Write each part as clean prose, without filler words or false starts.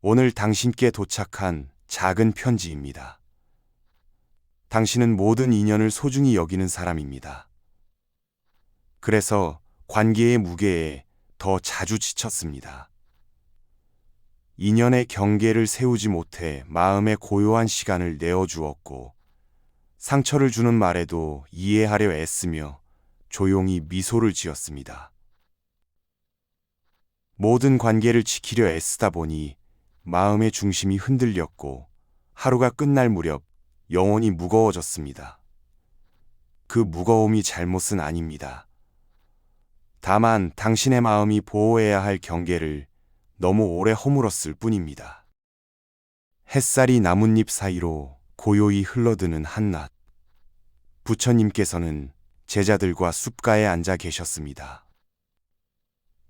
오늘 당신께 도착한 작은 편지입니다. 당신은 모든 인연을 소중히 여기는 사람입니다. 그래서 관계의 무게에 더 자주 지쳤습니다. 인연의 경계를 세우지 못해 마음에 고요한 시간을 내어주었고, 상처를 주는 말에도 이해하려 애쓰며 조용히 미소를 지었습니다. 모든 관계를 지키려 애쓰다 보니 마음의 중심이 흔들렸고, 하루가 끝날 무렵 영혼이 무거워졌습니다. 그 무거움이 잘못은 아닙니다. 다만 당신의 마음이 보호해야 할 경계를 너무 오래 허물었을 뿐입니다. 햇살이 나뭇잎 사이로 고요히 흘러드는 한낮. 부처님께서는 제자들과 숲가에 앉아 계셨습니다.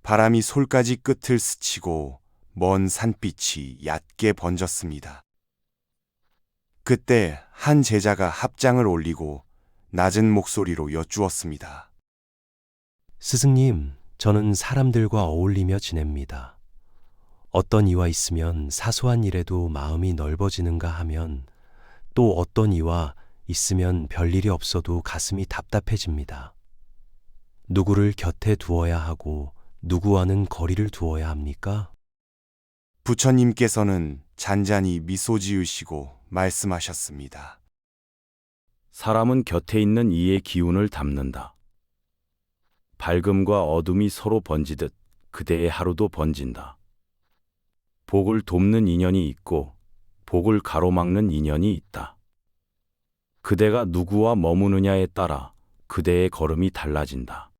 바람이 솔가지 끝을 스치고 먼 산빛이 얕게 번졌습니다. 그때 한 제자가 합장을 올리고 낮은 목소리로 여쭈었습니다. 스승님, 저는 사람들과 어울리며 지냅니다. 어떤 이와 있으면 사소한 일에도 마음이 넓어지는가 하면 또 어떤 이와 있으면 별일이 없어도 가슴이 답답해집니다. 누구를 곁에 두어야 하고 누구와는 거리를 두어야 합니까? 부처님께서는 잔잔히 미소 지으시고 말씀하셨습니다. 사람은 곁에 있는 이의 기운을 담는다. 밝음과 어둠이 서로 번지듯 그대의 하루도 번진다. 복을 돕는 인연이 있고 복을 가로막는 인연이 있다. 그대가 누구와 머무느냐에 따라 그대의 걸음이 달라진다.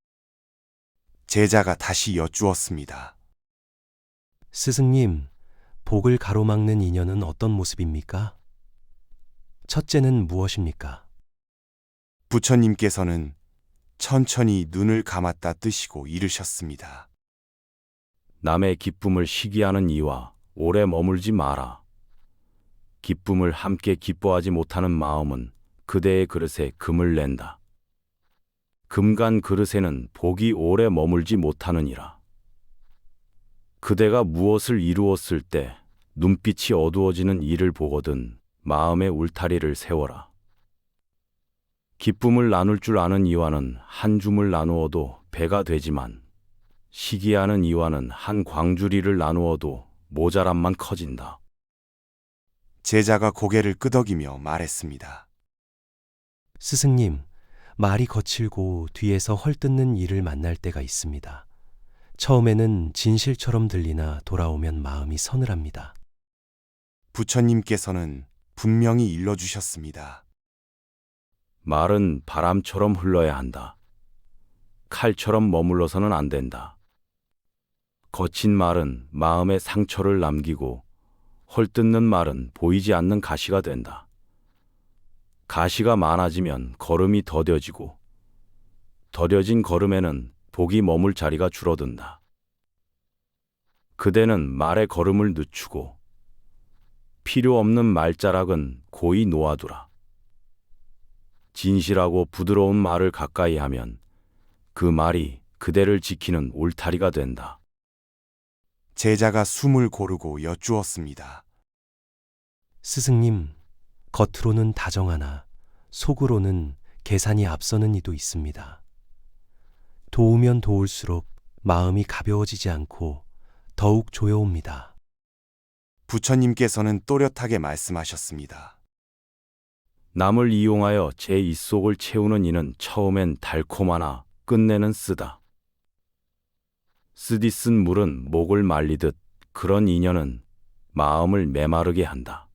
제자가 다시 여쭈었습니다. 스승님, 복을 가로막는 인연은 어떤 모습입니까? 첫째는 무엇입니까? 부처님께서는 천천히 눈을 감았다 뜨시고 이르셨습니다. 남의 기쁨을 시기하는 이와 오래 머물지 마라. 기쁨을 함께 기뻐하지 못하는 마음은 그대의 그릇에 금을 낸다. 금간 그릇에는 복이 오래 머물지 못하느니라. 그대가 무엇을 이루었을 때 눈빛이 어두워지는 이를 보거든 마음의 울타리를 세워라. 기쁨을 나눌 줄 아는 이와는 한 줌을 나누어도 배가 되지만 시기하는 이와는 한 광주리를 나누어도 모자람만 커진다. 제자가 고개를 끄덕이며 말했습니다. 스승님, 말이 거칠고 뒤에서 헐뜯는 이를 만날 때가 있습니다. 처음에는 진실처럼 들리나 돌아오면 마음이 서늘합니다. 부처님께서는 분명히 일러주셨습니다. 말은 바람처럼 흘러야 한다. 칼처럼 머물러서는 안 된다. 거친 말은 마음에 상처를 남기고 헐뜯는 말은 보이지 않는 가시가 된다. 가시가 많아지면 걸음이 더뎌지고 더뎌진 걸음에는 복이 머물 자리가 줄어든다. 그대는 말의 걸음을 늦추고 필요 없는 말자락은 고이 놓아두라. 진실하고 부드러운 말을 가까이 하면 그 말이 그대를 지키는 울타리가 된다. 제자가 숨을 고르고 여쭈었습니다. 스승님, 겉으로는 다정하나 속으로는 계산이 앞서는 이도 있습니다. 도우면 도울수록 마음이 가벼워지지 않고 더욱 조여옵니다. 부처님께서는 또렷하게 말씀하셨습니다. 남을 이용하여 제 입속을 채우는 이는 처음엔 달콤하나 끝내는 쓰다. 쓰디 쓴 물은 목을 말리듯 그런 인연은 마음을 메마르게 한다.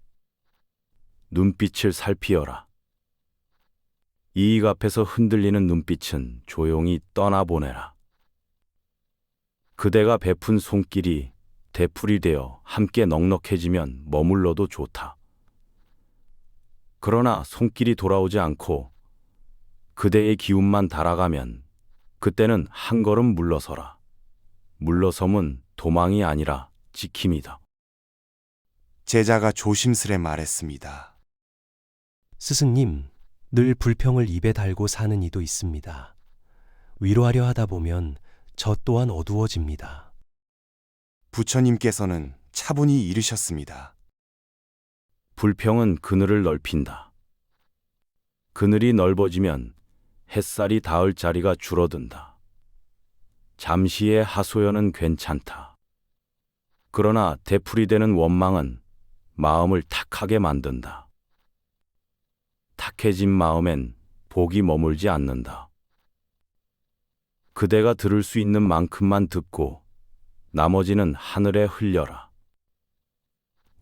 눈빛을 살피어라. 이익 앞에서 흔들리는 눈빛은 조용히 떠나보내라. 그대가 베푼 손길이 대풀이 되어 함께 넉넉해지면 머물러도 좋다. 그러나 손길이 돌아오지 않고 그대의 기운만 달아가면 그때는 한 걸음 물러서라. 물러섬은 도망이 아니라 지킴이다. 제자가 조심스레 말했습니다. 스승님, 늘 불평을 입에 달고 사는 이도 있습니다. 위로하려 하다 보면 저 또한 어두워집니다. 부처님께서는 차분히 이르셨습니다. 불평은 그늘을 넓힌다. 그늘이 넓어지면 햇살이 닿을 자리가 줄어든다. 잠시의 하소연은 괜찮다. 그러나 되풀이되는 원망은 마음을 탁하게 만든다. 탁해진 마음엔 복이 머물지 않는다. 그대가 들을 수 있는 만큼만 듣고 나머지는 하늘에 흘려라.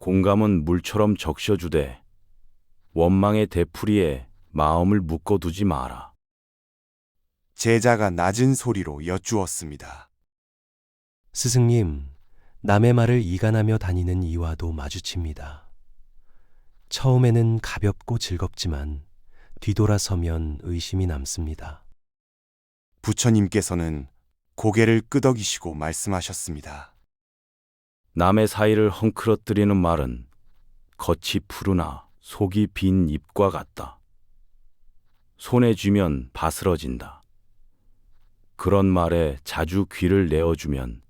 공감은 물처럼 적셔주되 원망의 되풀이에 마음을 묶어두지 마라. 제자가 낮은 소리로 여쭈었습니다. 스승님, 남의 말을 이간하며 다니는 이와도 마주칩니다. 처음에는 가볍고 즐겁지만 뒤돌아서면 의심이 남습니다. 부처님께서는 고개를 끄덕이시고 말씀하셨습니다. 남의 사이를 헝클어뜨리는 말은 겉이 푸르나 속이 빈 잎과 같다. 손에 쥐면 바스러진다. 그런 말에 자주 귀를 내어주면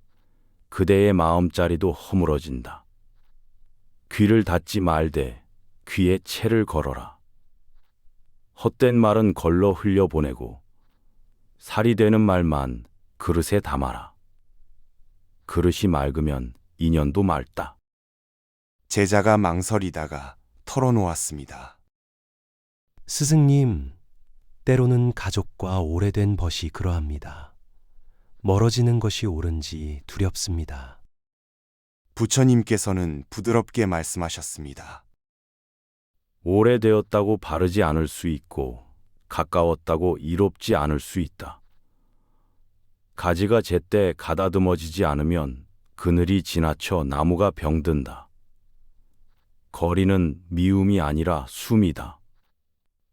그대의 마음자리도 허물어진다. 귀를 닫지 말되 귀에 채를 걸어라. 헛된 말은 걸러 흘려보내고 살이 되는 말만 그릇에 담아라. 그릇이 맑으면 인연도 맑다. 제자가 망설이다가 털어놓았습니다. 스승님, 때로는 가족과 오래된 벗이 그러합니다. 멀어지는 것이 옳은지 두렵습니다. 부처님께서는 부드럽게 말씀하셨습니다. 오래되었다고 바르지 않을 수 있고 가까웠다고 이롭지 않을 수 있다. 가지가 제때 가다듬어지지 않으면 그늘이 지나쳐 나무가 병든다. 거리는 미움이 아니라 숨이다.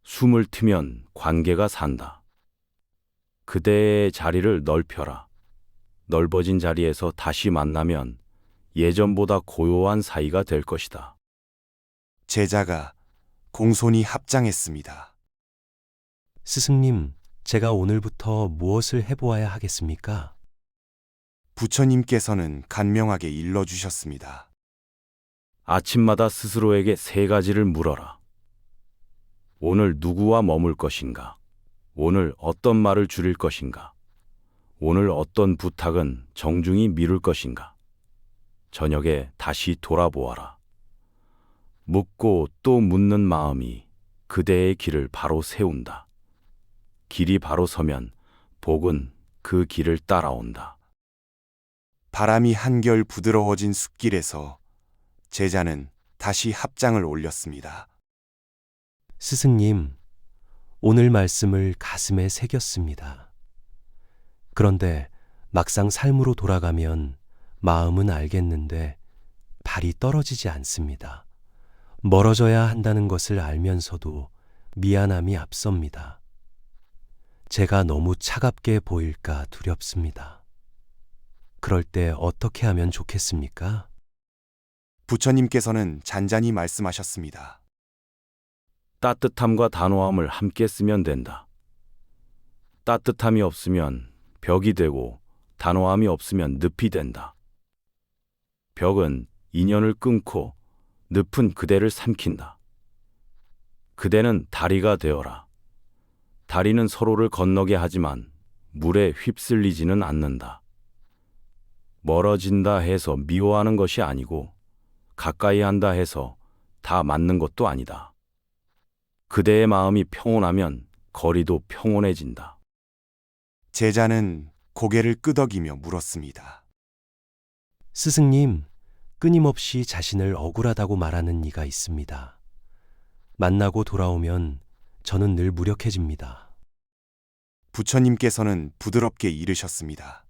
숨을 트면 관계가 산다. 그대의 자리를 넓혀라. 넓어진 자리에서 다시 만나면 예전보다 고요한 사이가 될 것이다. 제자가 공손히 합장했습니다. 스승님, 제가 오늘부터 무엇을 해보아야 하겠습니까? 부처님께서는 간명하게 일러주셨습니다. 아침마다 스스로에게 3가지를 물어라. 오늘 누구와 머물 것인가? 오늘 어떤 말을 줄일 것인가? 오늘 어떤 부탁은 정중히 미룰 것인가? 저녁에 다시 돌아보아라. 묻고 또 묻는 마음이 그대의 길을 바로 세운다. 길이 바로 서면 복은 그 길을 따라온다. 바람이 한결 부드러워진 숲길에서 제자는 다시 합장을 올렸습니다. 스승님, 오늘 말씀을 가슴에 새겼습니다. 그런데 막상 삶으로 돌아가면 마음은 알겠는데 발이 떨어지지 않습니다. 멀어져야 한다는 것을 알면서도 미안함이 앞섭니다. 제가 너무 차갑게 보일까 두렵습니다. 그럴 때 어떻게 하면 좋겠습니까? 부처님께서는 잔잔히 말씀하셨습니다. 따뜻함과 단호함을 함께 쓰면 된다. 따뜻함이 없으면 벽이 되고 단호함이 없으면 늪이 된다. 벽은 인연을 끊고 늪은 그대를 삼킨다. 그대는 다리가 되어라. 다리는 서로를 건너게 하지만 물에 휩쓸리지는 않는다. 멀어진다 해서 미워하는 것이 아니고 가까이 한다 해서 다 맞는 것도 아니다. 그대의 마음이 평온하면 거리도 평온해진다. 제자는 고개를 끄덕이며 물었습니다. 스승님, 끊임없이 자신을 억울하다고 말하는 이가 있습니다. 만나고 돌아오면 저는 늘 무력해집니다. 부처님께서는 부드럽게 이르셨습니다.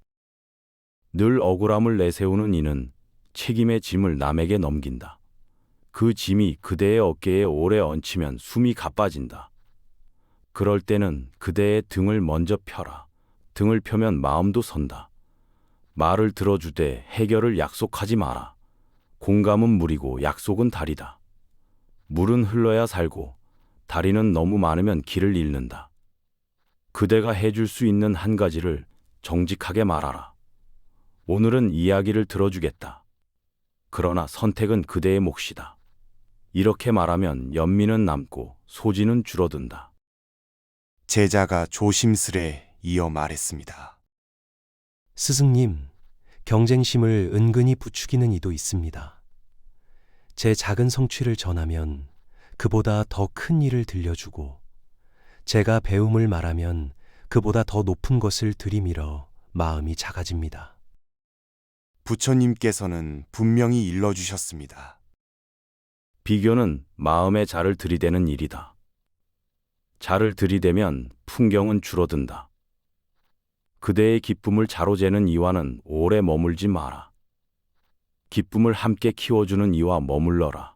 늘 억울함을 내세우는 이는 책임의 짐을 남에게 넘긴다. 그 짐이 그대의 어깨에 오래 얹히면 숨이 가빠진다. 그럴 때는 그대의 등을 먼저 펴라. 등을 펴면 마음도 선다. 말을 들어주되 해결을 약속하지 마라. 공감은 물이고 약속은 다리다. 물은 흘러야 살고 다리는 너무 많으면 길을 잃는다. 그대가 해줄 수 있는 한 가지를 정직하게 말하라. 오늘은 이야기를 들어주겠다. 그러나 선택은 그대의 몫이다. 이렇게 말하면 연민은 남고 소진은 줄어든다. 제자가 조심스레 이어 말했습니다. 스승님, 경쟁심을 은근히 부추기는 이도 있습니다. 제 작은 성취를 전하면 그보다 더 큰 일을 들려주고, 제가 배움을 말하면 그보다 더 높은 것을 들이밀어 마음이 작아집니다. 부처님께서는 분명히 일러주셨습니다. 비교는 마음의 자를 들이대는 일이다. 자를 들이대면 풍경은 줄어든다. 그대의 기쁨을 자로 재는 이와는 오래 머물지 마라. 기쁨을 함께 키워주는 이와 머물러라.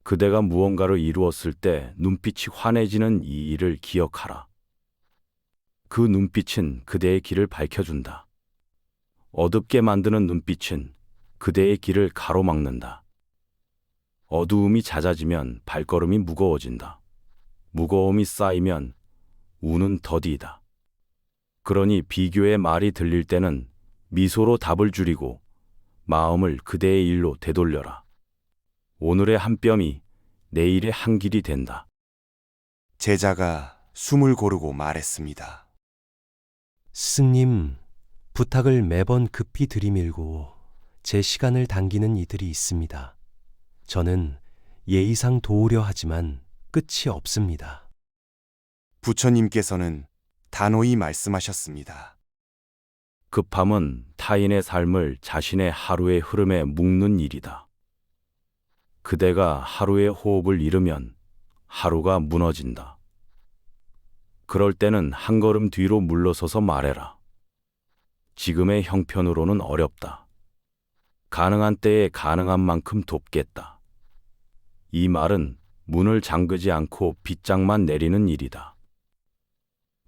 그대가 무언가를 이루었을 때 눈빛이 환해지는 이 일을 기억하라. 그 눈빛은 그대의 길을 밝혀준다. 어둡게 만드는 눈빛은 그대의 길을 가로막는다. 어두움이 잦아지면 발걸음이 무거워진다. 무거움이 쌓이면 운은 더디다. 그러니 비교의 말이 들릴 때는 미소로 답을 줄이고 마음을 그대의 일로 되돌려라. 오늘의 한 뼘이 내일의 한 길이 된다. 제자가 숨을 고르고 말했습니다. 스승님, 부탁을 매번 급히 들이밀고 제 시간을 당기는 이들이 있습니다. 저는 예의상 도우려 하지만 끝이 없습니다. 부처님께서는 단호히 말씀하셨습니다. 급함은 타인의 삶을 자신의 하루의 흐름에 묶는 일이다. 그대가 하루의 호흡을 잃으면 하루가 무너진다. 그럴 때는 한 걸음 뒤로 물러서서 말해라. 지금의 형편으로는 어렵다. 가능한 때에 가능한 만큼 돕겠다. 이 말은 문을 잠그지 않고 빗장만 내리는 일이다.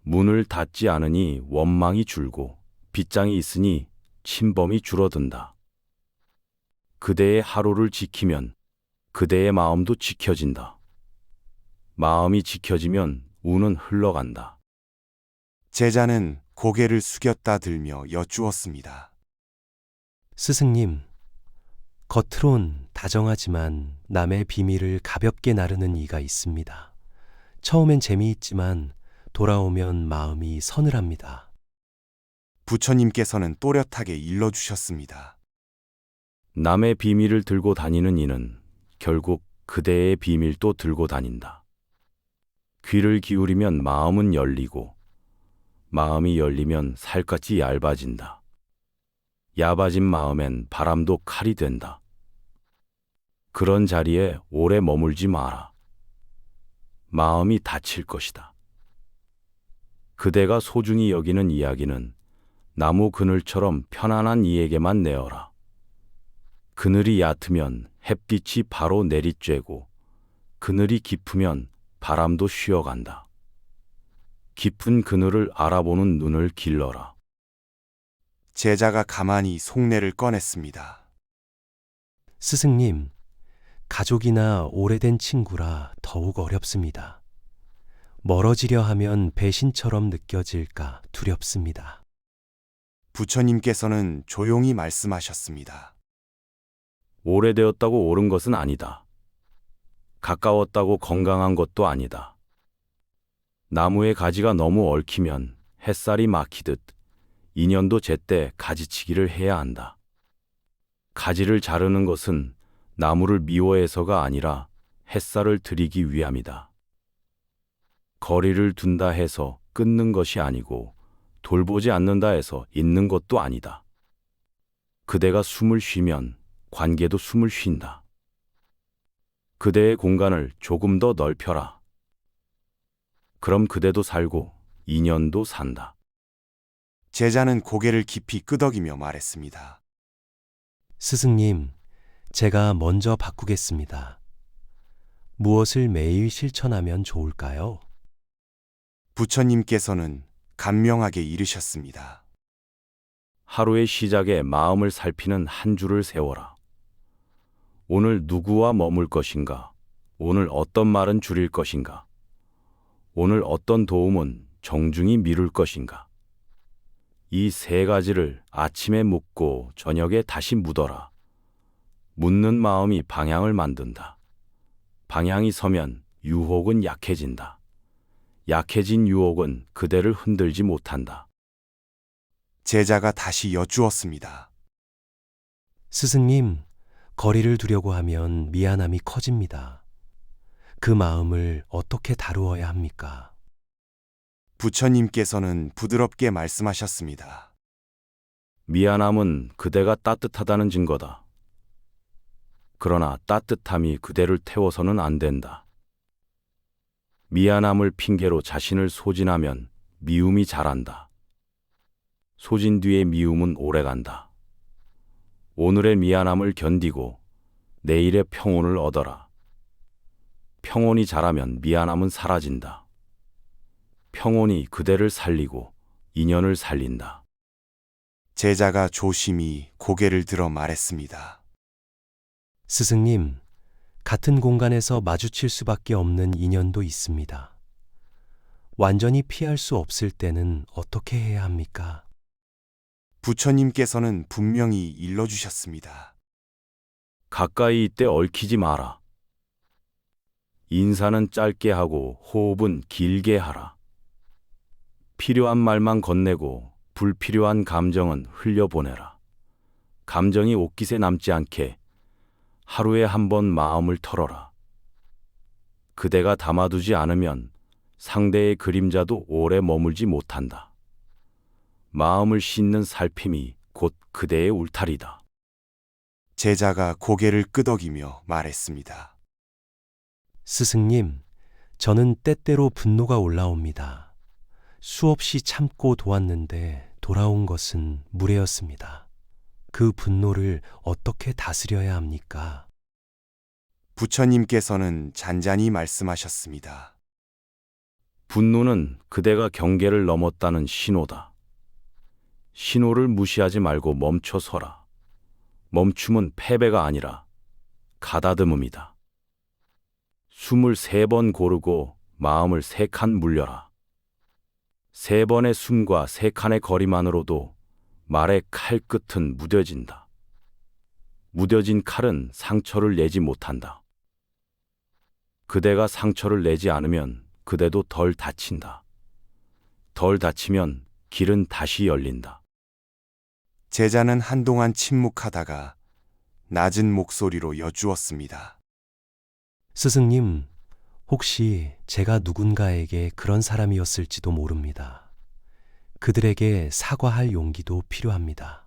문을 닫지 않으니 원망이 줄고 빗장이 있으니 침범이 줄어든다. 그대의 하루를 지키면 그대의 마음도 지켜진다. 마음이 지켜지면 운은 흘러간다. 제자는 고개를 숙였다 들며 여쭈었습니다. 스승님, 겉으론 다정하지만 남의 비밀을 가볍게 나르는 이가 있습니다. 처음엔 재미있지만 돌아오면 마음이 서늘합니다. 부처님께서는 또렷하게 일러주셨습니다. 남의 비밀을 들고 다니는 이는 결국 그대의 비밀도 들고 다닌다. 귀를 기울이면 마음은 열리고 마음이 열리면 살갗이 얇아진다. 얇아진 마음엔 바람도 칼이 된다. 그런 자리에 오래 머물지 마라. 마음이 다칠 것이다. 그대가 소중히 여기는 이야기는 나무 그늘처럼 편안한 이에게만 내어라. 그늘이 얕으면 햇빛이 바로 내리쬐고 그늘이 깊으면 바람도 쉬어간다. 깊은 그늘을 알아보는 눈을 길러라. 제자가 가만히 속내를 꺼냈습니다. 스승님, 가족이나 오래된 친구라 더욱 어렵습니다. 멀어지려 하면 배신처럼 느껴질까 두렵습니다. 부처님께서는 조용히 말씀하셨습니다. 오래되었다고 옳은 것은 아니다. 가까웠다고 건강한 것도 아니다. 나무의 가지가 너무 얽히면 햇살이 막히듯 인연도 제때 가지치기를 해야 한다. 가지를 자르는 것은 나무를 미워해서가 아니라 햇살을 드리기 위함이다. 거리를 둔다 해서 끊는 것이 아니고 돌보지 않는다 해서 잊는 것도 아니다. 그대가 숨을 쉬면 관계도 숨을 쉰다. 그대의 공간을 조금 더 넓혀라. 그럼 그대도 살고 인연도 산다. 제자는 고개를 깊이 끄덕이며 말했습니다. 스승님, 제가 먼저 바꾸겠습니다. 무엇을 매일 실천하면 좋을까요? 부처님께서는 간명하게 이르셨습니다. 하루의 시작에 마음을 살피는 한 줄을 세워라. 오늘 누구와 머물 것인가? 오늘 어떤 말은 줄일 것인가? 오늘 어떤 도움은 정중히 미룰 것인가? 이 세 가지를 아침에 묻고 저녁에 다시 묻어라. 묻는 마음이 방향을 만든다. 방향이 서면 유혹은 약해진다. 약해진 유혹은 그대를 흔들지 못한다. 제자가 다시 여쭈었습니다. 스승님, 거리를 두려고 하면 미안함이 커집니다. 그 마음을 어떻게 다루어야 합니까? 부처님께서는 부드럽게 말씀하셨습니다. 미안함은 그대가 따뜻하다는 증거다. 그러나 따뜻함이 그대를 태워서는 안 된다. 미안함을 핑계로 자신을 소진하면 미움이 자란다. 소진 뒤에 미움은 오래간다. 오늘의 미안함을 견디고 내일의 평온을 얻어라. 평온이 자라면 미안함은 사라진다. 평온이 그대를 살리고 인연을 살린다. 제자가 조심히 고개를 들어 말했습니다. 스승님, 같은 공간에서 마주칠 수밖에 없는 인연도 있습니다. 완전히 피할 수 없을 때는 어떻게 해야 합니까? 부처님께서는 분명히 일러주셨습니다. 가까이 있되 얽히지 마라. 인사는 짧게 하고 호흡은 길게 하라. 필요한 말만 건네고 불필요한 감정은 흘려보내라. 감정이 옷깃에 남지 않게 하루에 한 번 마음을 털어라. 그대가 담아두지 않으면 상대의 그림자도 오래 머물지 못한다. 마음을 씻는 살핌이 곧 그대의 울타리다. 제자가 고개를 끄덕이며 말했습니다. 스승님, 저는 때때로 분노가 올라옵니다. 수없이 참고 도왔는데 돌아온 것은 무례였습니다. 그 분노를 어떻게 다스려야 합니까? 부처님께서는 잔잔히 말씀하셨습니다. 분노는 그대가 경계를 넘었다는 신호다. 신호를 무시하지 말고 멈춰서라. 멈춤은 패배가 아니라 가다듬음이다. 숨을 3번 고르고 마음을 3칸 물려라. 3번의 숨과 3칸의 거리만으로도 말의 칼 끝은 무뎌진다. 무뎌진 칼은 상처를 내지 못한다. 그대가 상처를 내지 않으면 그대도 덜 다친다. 덜 다치면 길은 다시 열린다. 제자는 한동안 침묵하다가 낮은 목소리로 여쭈었습니다. 스승님, 혹시 제가 누군가에게 그런 사람이었을지도 모릅니다. 그들에게 사과할 용기도 필요합니다.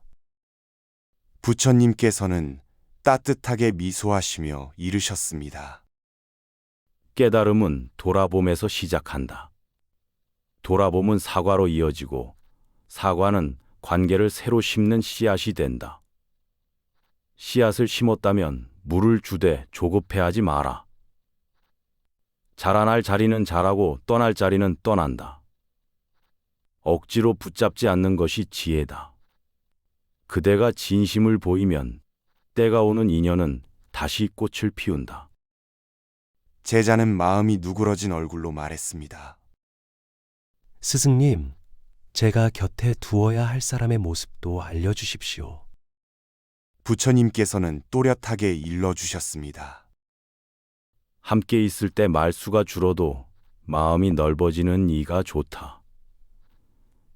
부처님께서는 따뜻하게 미소하시며 이르셨습니다. 깨달음은 돌아봄에서 시작한다. 돌아봄은 사과로 이어지고 사과는 관계를 새로 심는 씨앗이 된다. 씨앗을 심었다면 물을 주되 조급해하지 마라. 자라날 자리는 자라고 떠날 자리는 떠난다. 억지로 붙잡지 않는 것이 지혜다. 그대가 진심을 보이면 때가 오는 인연은 다시 꽃을 피운다. 제자는 마음이 누그러진 얼굴로 말했습니다. 스승님, 제가 곁에 두어야 할 사람의 모습도 알려주십시오. 부처님께서는 또렷하게 일러주셨습니다. 함께 있을 때 말수가 줄어도 마음이 넓어지는 이가 좋다.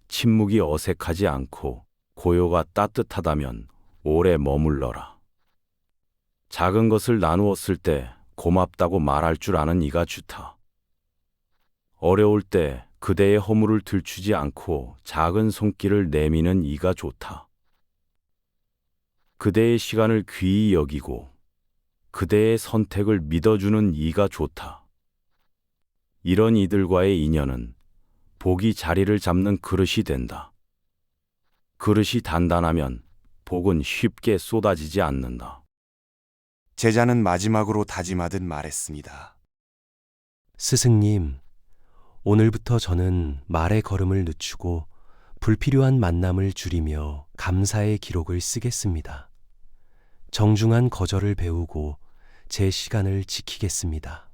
침묵이 어색하지 않고 고요가 따뜻하다면 오래 머물러라. 작은 것을 나누었을 때 고맙다고 말할 줄 아는 이가 좋다. 어려울 때 그대의 허물을 들추지 않고 작은 손길을 내미는 이가 좋다. 그대의 시간을 귀히 여기고 그대의 선택을 믿어주는 이가 좋다. 이런 이들과의 인연은 복이 자리를 잡는 그릇이 된다. 그릇이 단단하면 복은 쉽게 쏟아지지 않는다. 제자는 마지막으로 다짐하듯 말했습니다. 스승님, 오늘부터 저는 말의 걸음을 늦추고 불필요한 만남을 줄이며 감사의 기록을 쓰겠습니다. 정중한 거절을 배우고 제 시간을 지키겠습니다.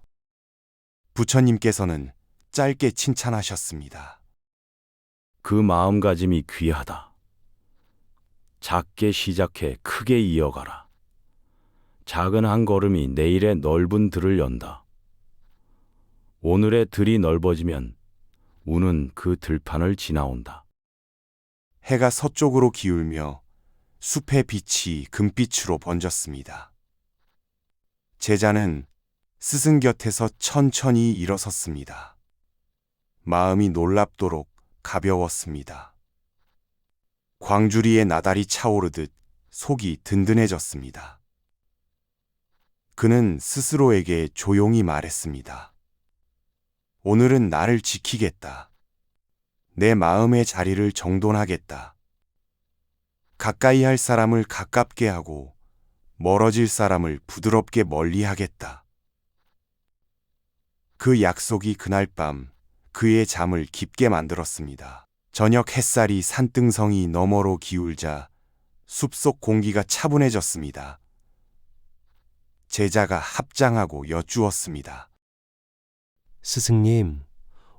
부처님께서는 짧게 칭찬하셨습니다. 그 마음가짐이 귀하다. 작게 시작해 크게 이어가라. 작은 한 걸음이 내일의 넓은 들을 연다. 오늘의 들이 넓어지면 우는 그 들판을 지나온다. 해가 서쪽으로 기울며 숲의 빛이 금빛으로 번졌습니다. 제자는 스승 곁에서 천천히 일어섰습니다. 마음이 놀랍도록 가벼웠습니다. 광주리에 나달이 차오르듯 속이 든든해졌습니다. 그는 스스로에게 조용히 말했습니다. 오늘은 나를 지키겠다. 내 마음의 자리를 정돈하겠다. 가까이 할 사람을 가깝게 하고 멀어질 사람을 부드럽게 멀리 하겠다. 그 약속이 그날 밤 그의 잠을 깊게 만들었습니다. 저녁 햇살이 산등성이 너머로 기울자 숲속 공기가 차분해졌습니다. 제자가 합장하고 여쭈었습니다. 스승님,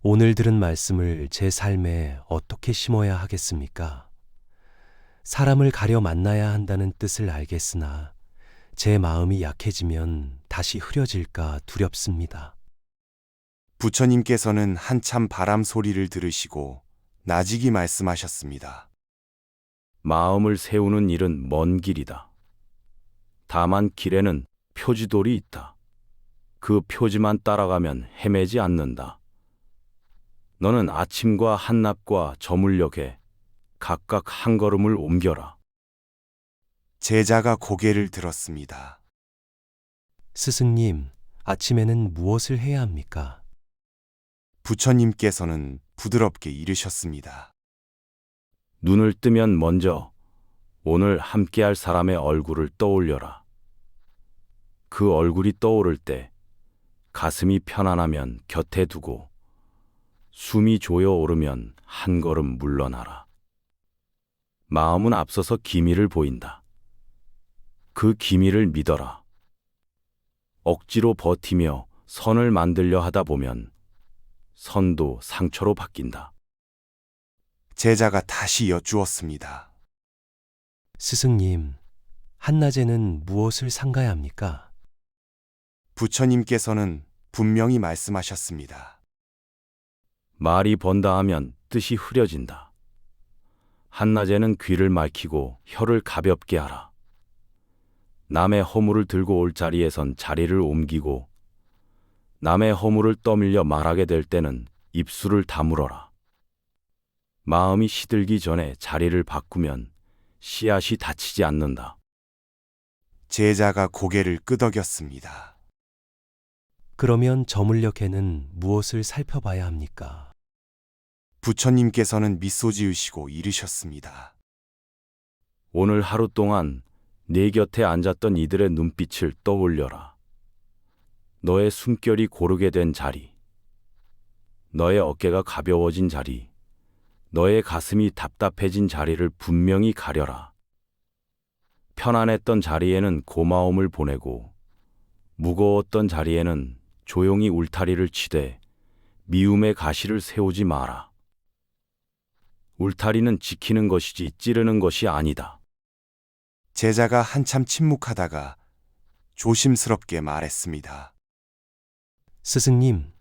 오늘 들은 말씀을 제 삶에 어떻게 심어야 하겠습니까? 사람을 가려 만나야 한다는 뜻을 알겠으나 제 마음이 약해지면 다시 흐려질까 두렵습니다. 부처님께서는 한참 바람 소리를 들으시고 나직이 말씀하셨습니다. 마음을 세우는 일은 먼 길이다. 다만 길에는 표지돌이 있다. 그 표지만 따라가면 헤매지 않는다. 너는 아침과 한낮과 저물녘에 각각 한 걸음을 옮겨라. 제자가 고개를 들었습니다. 스승님, 아침에는 무엇을 해야 합니까? 부처님께서는 부드럽게 이르셨습니다. 눈을 뜨면 먼저 오늘 함께할 사람의 얼굴을 떠올려라. 그 얼굴이 떠오를 때 가슴이 편안하면 곁에 두고 숨이 조여 오르면 한 걸음 물러나라. 마음은 앞서서 기미를 보인다. 그 기미를 믿어라. 억지로 버티며 선을 만들려 하다 보면 선도 상처로 바뀐다. 제자가 다시 여쭈었습니다. 스승님, 한낮에는 무엇을 삼가야 합니까? 부처님께서는 분명히 말씀하셨습니다. 말이 번다 하면 뜻이 흐려진다. 한낮에는 귀를 맑히고 혀를 가볍게 하라. 남의 허물을 들고 올 자리에선 자리를 옮기고 남의 허물을 떠밀려 말하게 될 때는 입술을 다물어라. 마음이 시들기 전에 자리를 바꾸면 씨앗이 다치지 않는다. 제자가 고개를 끄덕였습니다. 그러면 저물녘에는 무엇을 살펴봐야 합니까? 부처님께서는 미소 지으시고 이르셨습니다. 오늘 하루 동안 네 곁에 앉았던 이들의 눈빛을 떠올려라. 너의 숨결이 고르게 된 자리, 너의 어깨가 가벼워진 자리, 너의 가슴이 답답해진 자리를 분명히 가려라. 편안했던 자리에는 고마움을 보내고 무거웠던 자리에는 조용히 울타리를 치되 미움의 가시를 세우지 마라. 울타리는 지키는 것이지 찌르는 것이 아니다. 제자가 한참 침묵하다가 조심스럽게 말했습니다. 스승님,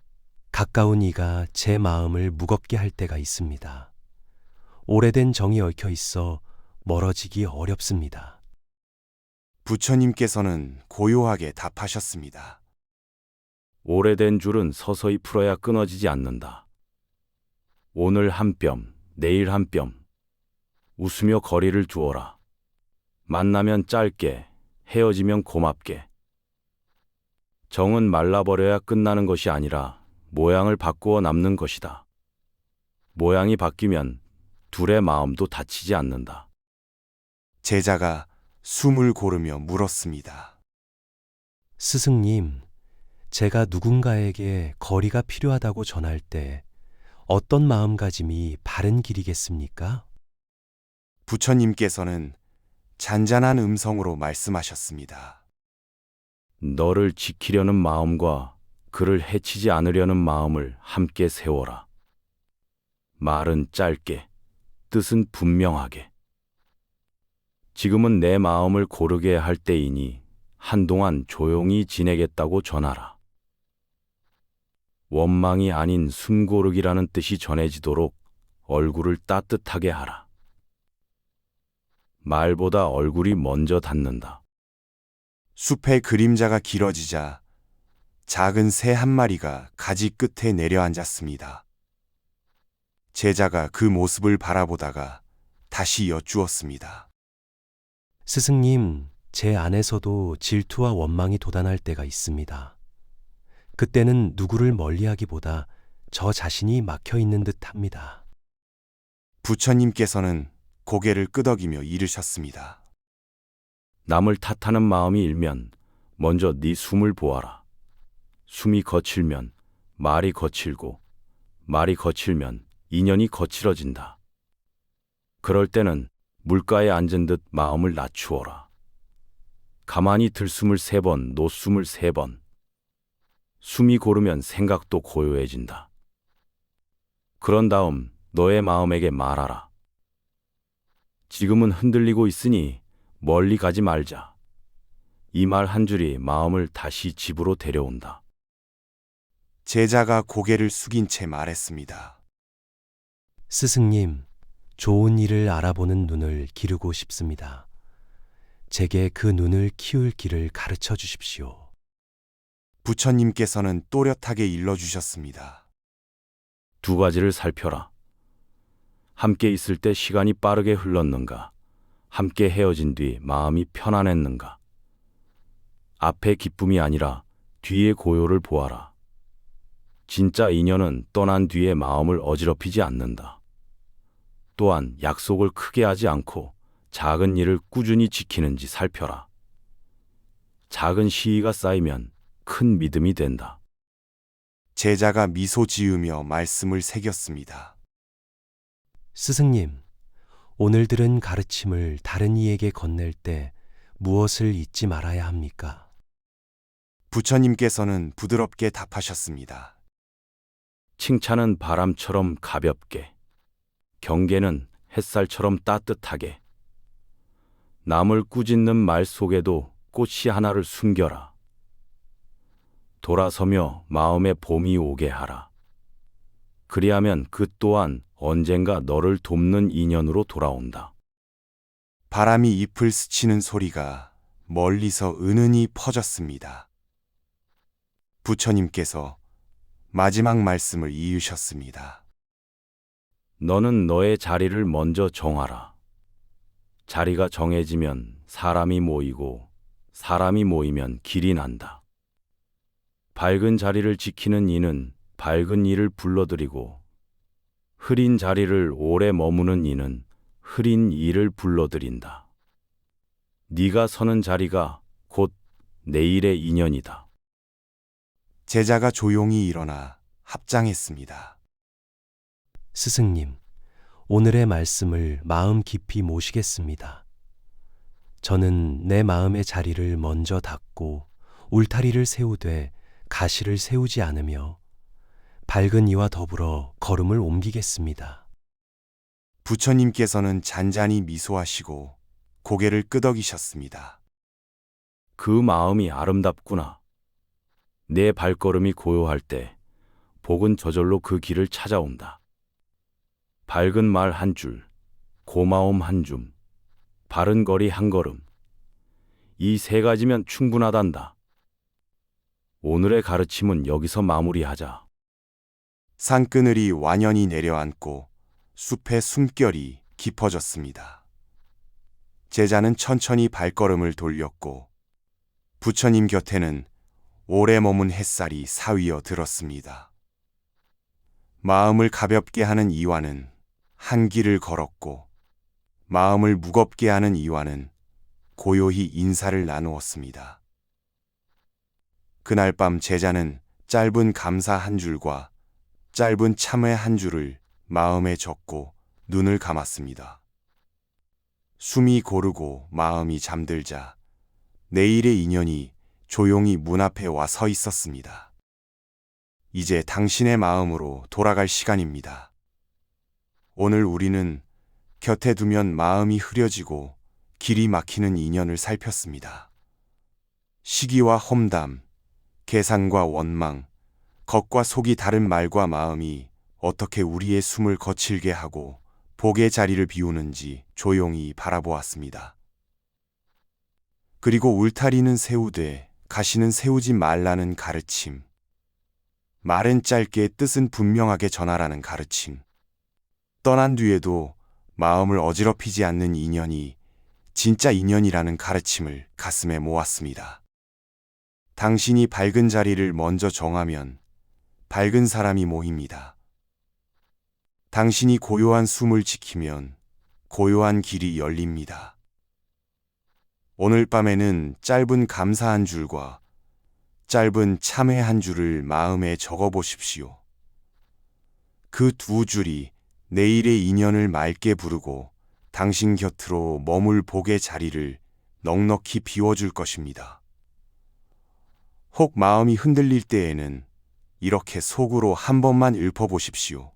가까운 이가 제 마음을 무겁게 할 때가 있습니다. 오래된 정이 얽혀 있어 멀어지기 어렵습니다. 부처님께서는 고요하게 답하셨습니다. 오래된 줄은 서서히 풀어야 끊어지지 않는다. 오늘 한 뼘, 내일 한 뼘. 웃으며 거리를 두어라. 만나면 짧게, 헤어지면 고맙게. 정은 말라버려야 끝나는 것이 아니라 모양을 바꾸어 남는 것이다. 모양이 바뀌면 둘의 마음도 다치지 않는다. 제자가 숨을 고르며 물었습니다. 스승님, 제가 누군가에게 거리가 필요하다고 전할 때 어떤 마음가짐이 바른 길이겠습니까? 부처님께서는 잔잔한 음성으로 말씀하셨습니다. 너를 지키려는 마음과 그를 해치지 않으려는 마음을 함께 세워라. 말은 짧게, 뜻은 분명하게. 지금은 내 마음을 고르게 할 때이니 한동안 조용히 지내겠다고 전하라. 원망이 아닌 숨고르기라는 뜻이 전해지도록 얼굴을 따뜻하게 하라. 말보다 얼굴이 먼저 닿는다. 숲의 그림자가 길어지자 작은 새 한 마리가 가지 끝에 내려앉았습니다. 제자가 그 모습을 바라보다가 다시 여쭈었습니다. 스승님, 제 안에서도 질투와 원망이 돋아날 때가 있습니다. 그때는 누구를 멀리하기보다 저 자신이 막혀 있는 듯 합니다. 부처님께서는 고개를 끄덕이며 이르셨습니다. 남을 탓하는 마음이 일면 먼저 네 숨을 보아라. 숨이 거칠면 말이 거칠고 말이 거칠면 인연이 거칠어진다. 그럴 때는 물가에 앉은 듯 마음을 낮추어라. 가만히 들숨을 3번, 노숨을 3번. 숨이 고르면 생각도 고요해진다. 그런 다음 너의 마음에게 말하라. 지금은 흔들리고 있으니 멀리 가지 말자. 이 말 한 줄이 마음을 다시 집으로 데려온다. 제자가 고개를 숙인 채 말했습니다. 스승님, 좋은 일을 알아보는 눈을 기르고 싶습니다. 제게 그 눈을 키울 길을 가르쳐 주십시오. 부처님께서는 또렷하게 일러주셨습니다. 2가지를 살펴라. 함께 있을 때 시간이 빠르게 흘렀는가? 함께 헤어진 뒤 마음이 편안했는가? 앞의 기쁨이 아니라 뒤의 고요를 보아라. 진짜 인연은 떠난 뒤에 마음을 어지럽히지 않는다. 또한 약속을 크게 하지 않고 작은 일을 꾸준히 지키는지 살펴라. 작은 시의가 쌓이면 큰 믿음이 된다. 제자가 미소 지으며 말씀을 새겼습니다. 스승님, 오늘 들은 가르침을 다른 이에게 건넬 때 무엇을 잊지 말아야 합니까? 부처님께서는 부드럽게 답하셨습니다. 칭찬은 바람처럼 가볍게, 경계는 햇살처럼 따뜻하게, 남을 꾸짖는 말 속에도 꽃이 하나를 숨겨라. 돌아서며 마음에 봄이 오게 하라. 그리하면 그 또한 언젠가 너를 돕는 인연으로 돌아온다. 바람이 잎을 스치는 소리가 멀리서 은은히 퍼졌습니다. 부처님께서 마지막 말씀을 이으셨습니다. 너는 너의 자리를 먼저 정하라. 자리가 정해지면 사람이 모이고 사람이 모이면 길이 난다. 밝은 자리를 지키는 이는 밝은 이를 불러들이고 흐린 자리를 오래 머무는 이는 흐린 이를 불러들인다. 네가 서는 자리가 곧 내일의 인연이다. 제자가 조용히 일어나 합장했습니다. 스승님, 오늘의 말씀을 마음 깊이 모시겠습니다. 저는 내 마음의 자리를 먼저 닫고 울타리를 세우되 가시를 세우지 않으며 밝은 이와 더불어 걸음을 옮기겠습니다. 부처님께서는 잔잔히 미소하시고 고개를 끄덕이셨습니다. 그 마음이 아름답구나. 내 발걸음이 고요할 때 복은 저절로 그 길을 찾아온다. 밝은 말 한 줄, 고마움 한 줌, 바른 거리 한 걸음. 이 3가지면 충분하단다. 오늘의 가르침은 여기서 마무리하자. 산그늘이 완연히 내려앉고 숲의 숨결이 깊어졌습니다. 제자는 천천히 발걸음을 돌렸고 부처님 곁에는 오래 머문 햇살이 사위어 들었습니다. 마음을 가볍게 하는 이와는 한 길을 걸었고 마음을 무겁게 하는 이와는 고요히 인사를 나누었습니다. 그날 밤 제자는 짧은 감사 한 줄과 짧은 참회 한 줄을 마음에 적고 눈을 감았습니다. 숨이 고르고 마음이 잠들자 내일의 인연이 조용히 문 앞에 와 서 있었습니다. 이제 당신의 마음으로 돌아갈 시간입니다. 오늘 우리는 곁에 두면 마음이 흐려지고 길이 막히는 인연을 살폈습니다. 시기와 험담, 계산과 원망, 겉과 속이 다른 말과 마음이 어떻게 우리의 숨을 거칠게 하고 복의 자리를 비우는지 조용히 바라보았습니다. 그리고 울타리는 세우되 가시는 세우지 말라는 가르침. 말은 짧게 뜻은 분명하게 전하라는 가르침. 떠난 뒤에도 마음을 어지럽히지 않는 인연이 진짜 인연이라는 가르침을 가슴에 모았습니다. 당신이 밝은 자리를 먼저 정하면 밝은 사람이 모입니다. 당신이 고요한 숨을 지키면 고요한 길이 열립니다. 오늘 밤에는 짧은 감사 한 줄과 짧은 참회 한 줄을 마음에 적어 보십시오. 그 두 줄이 내일의 인연을 맑게 부르고 당신 곁으로 머물 복의 자리를 넉넉히 비워줄 것입니다. 혹 마음이 흔들릴 때에는 이렇게 속으로 한 번만 읊어보십시오.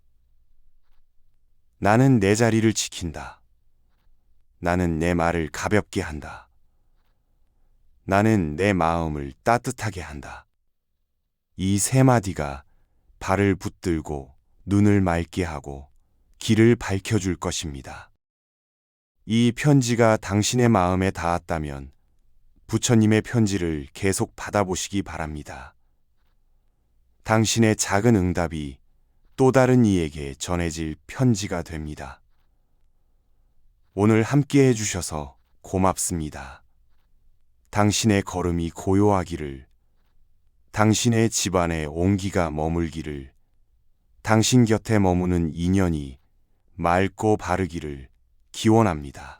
나는 내 자리를 지킨다. 나는 내 말을 가볍게 한다. 나는 내 마음을 따뜻하게 한다. 이 세 마디가 발을 붙들고 눈을 맑게 하고 길을 밝혀줄 것입니다. 이 편지가 당신의 마음에 닿았다면 부처님의 편지를 계속 받아보시기 바랍니다. 당신의 작은 응답이 또 다른 이에게 전해질 편지가 됩니다. 오늘 함께 해주셔서 고맙습니다. 당신의 걸음이 고요하기를, 당신의 집안에 온기가 머물기를, 당신 곁에 머무는 인연이 맑고 바르기를 기원합니다.